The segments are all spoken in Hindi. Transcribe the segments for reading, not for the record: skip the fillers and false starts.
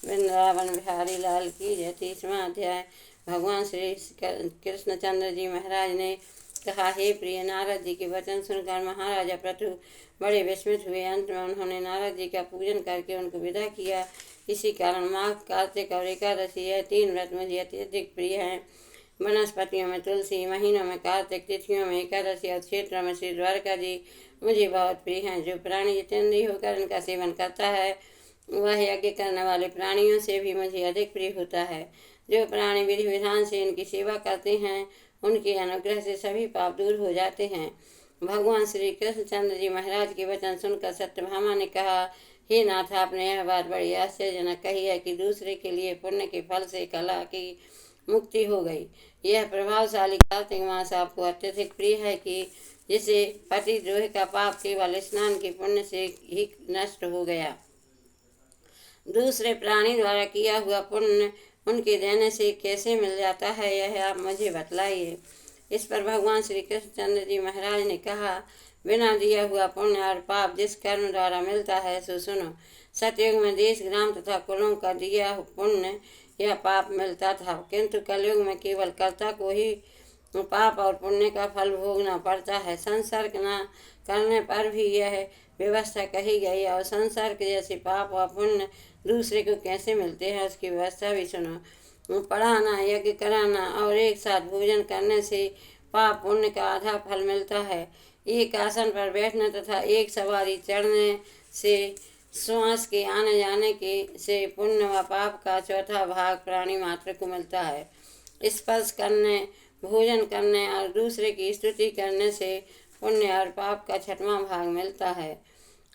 वृंदावन बिहारी लाल की जय। 30वां अध्याय। भगवान श्री कृष्णचंद्र जी महाराज ने कहा, हे प्रिय, नारद जी के वचन सुनकर महाराजा पृथु बड़े विस्मित हुए। अंत में उन्होंने नारद जी का पूजन करके उनको विदा किया। इसी कारण माघ, कार्तिक और एकादशी, यह 3 व्रत मुझे अत्यधिक प्रिय हैं। वनस्पतियों में तुलसी, महीनों में कार्तिक, तिथियों में एकादशी और क्षेत्रों में श्री द्वारका जी मुझे बहुत प्रिय हैं। जो प्राणी जितेंद्रिय होकर इनका सेवन करता है वह यज्ञ करने वाले प्राणियों से भी मुझे अधिक प्रिय होता है। जो प्राणी विधि विधान से इनकी सेवा करते हैं उनके अनुग्रह से सभी पाप दूर हो जाते हैं। भगवान श्री कृष्णचंद्र जी महाराज के वचन सुनकर सत्यभामा ने कहा, हे नाथ, आपने यह बात बड़ी आश्चर्यजनक कही है कि दूसरे के लिए पुण्य के फल से कला की मुक्ति हो गई। यह प्रभावशाली कार्तिक मास आपको अत्यधिक प्रिय है कि जिसे पतिद्रोह का पाप केवल स्नान के पुण्य से ही नष्ट हो गया। दूसरे प्राणी द्वारा किया हुआ पुण्य उनके देने से कैसे मिल जाता है, यह आप मुझे बतलाइए। इस पर भगवान श्री कृष्णचंद्र जी महाराज ने कहा, बिना दिया हुआ पुण्य और पाप जिस कर्म द्वारा मिलता है सो सुनो। सतयुग में देश, ग्राम तथा कुलों का दिया पुण्य या पाप मिलता था, किंतु कलयुग में केवल कर्ता को ही पाप और पुण्य का फल भोगना पड़ता है। संसर्ग न करने पर भी यह व्यवस्था कही गई और संसर्ग जैसे पाप और पुण्य दूसरे को कैसे मिलते हैं उसकी व्यवस्था भी सुनो। पढ़ाना, यज्ञ कराना और एक साथ भोजन करने से पाप पुण्य का आधा फल मिलता है। एक आसन पर बैठने तथा एक सवारी चढ़ने से श्वास के आने जाने के से पुण्य व पाप का चौथा भाग प्राणी मात्र को मिलता है। स्पर्श करने, भोजन करने और दूसरे की स्तुति करने से पुण्य और पाप का 6वां भाग मिलता है।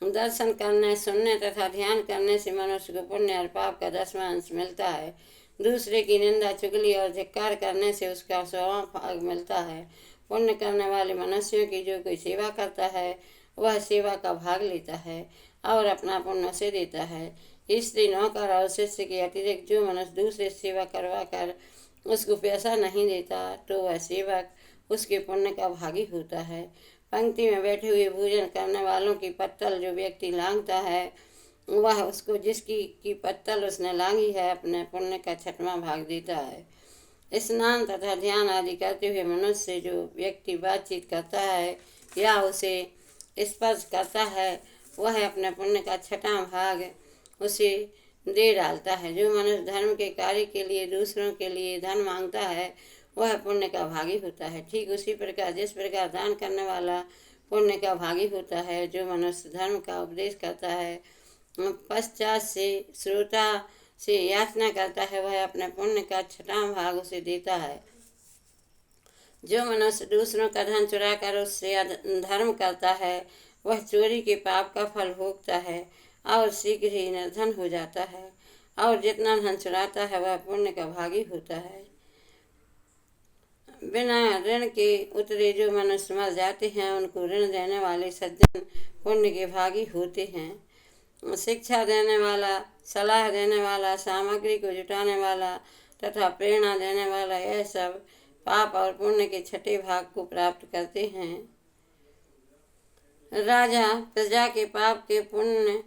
दर्शन करने, सुनने तथा ध्यान करने से मनुष्य को पुण्य और पाप का 10वां अंश मिलता है। दूसरे की निंदा, चुगली और धिक्कार करने से उसका 100वां भाग मिलता है। पुण्य करने वाले मनुष्यों की जो कोई सेवा करता है वह सेवा का भाग लेता है और अपना पुण्य उसे देता है। स्त्री, नौकर और शिष्य के अतिरिक्त जो मनुष्य दूसरे सेवा करवा कर उसको पैसा नहीं देता तो वह सेवक उसके पुण्य का भागी होता है। पंक्ति में बैठे हुए भोजन करने वालों की पत्तल जो व्यक्ति लांघता है वह उसको जिसकी की पत्तल उसने लांघी है अपने पुण्य का 6वां भाग देता है। स्नान तथा ध्यान आदि करते हुए मनुष्य से जो व्यक्ति बातचीत करता है या उसे स्पर्श करता है वह अपने पुण्य का 6वां भाग उसे दे डालता है। जो मनुष्य धर्म के कार्य के लिए दूसरों के लिए धन मांगता है वह पुण्य का भागी होता है। ठीक उसी प्रकार जिस प्रकार दान करने वाला पुण्य का भागी होता है, जो मनुष्य धर्म का उपदेश करता है पश्चात से श्रोता से याचना करता है वह अपने पुण्य का 6वां भाग उसे देता है। जो मनुष्य दूसरों का धन चुरा कर उससे धर्म करता है वह चोरी के पाप का फल भोगता है और शीघ्र ही निर्धन हो जाता है, और जितना धन चुराता है वह पुण्य का भागी होता है। बिना ऋण के उतरे जो मनुष्य मर जाते हैं उनको ऋण देने वाले सज्जन पुण्य के भागी होते हैं। शिक्षा देने वाला, सलाह देने वाला, सामग्री को जुटाने वाला तथा प्रेरणा देने वाला, यह सब पाप और पुण्य के 6ठे भाग को प्राप्त करते हैं। राजा प्रजा के पाप के पुण्य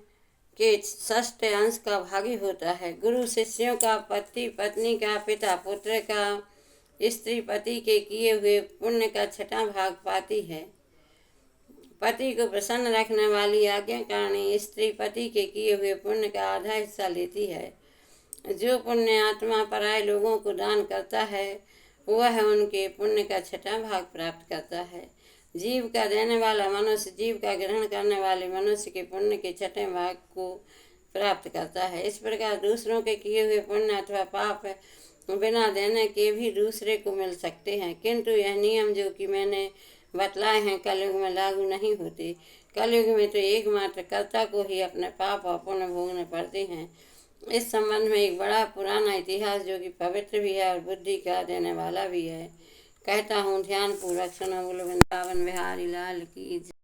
के 6ठे अंश का भागी होता है। गुरु शिष्यों का, पति पत्नी का, पिता पुत्र का, स्त्री पति के किए हुए पुण्य का 6वां भाग पाती है। पति को प्रसन्न रखने वाली आज्ञाकारिणी स्त्री पति के किए हुए पुण्य का आधा हिस्सा लेती है। जो पुण्य आत्मा पराये लोगों को दान करता है वह उनके पुण्य का 6वां भाग प्राप्त करता है। जीव का देने वाला मनुष्य जीव का ग्रहण करने वाले मनुष्य के पुण्य के 6ठे भाग को प्राप्त करता है। इस प्रकार दूसरों के किए हुए पुण्य अथवा पाप बिना देने के भी दूसरे को मिल सकते हैं, किंतु यह नियम जो कि मैंने बतलाए हैं कलयुग में लागू नहीं होते। कलयुग में तो एकमात्र कर्ता को ही अपने पाप और पुण्य भोगने पड़ते हैं। इस संबंध में एक बड़ा पुराना इतिहास जो कि पवित्र भी है और बुद्धि का देने वाला भी है, कहता हूँ, ध्यान पूर्वक सुनो। बोलो वृंदावन बिहारी लाल की।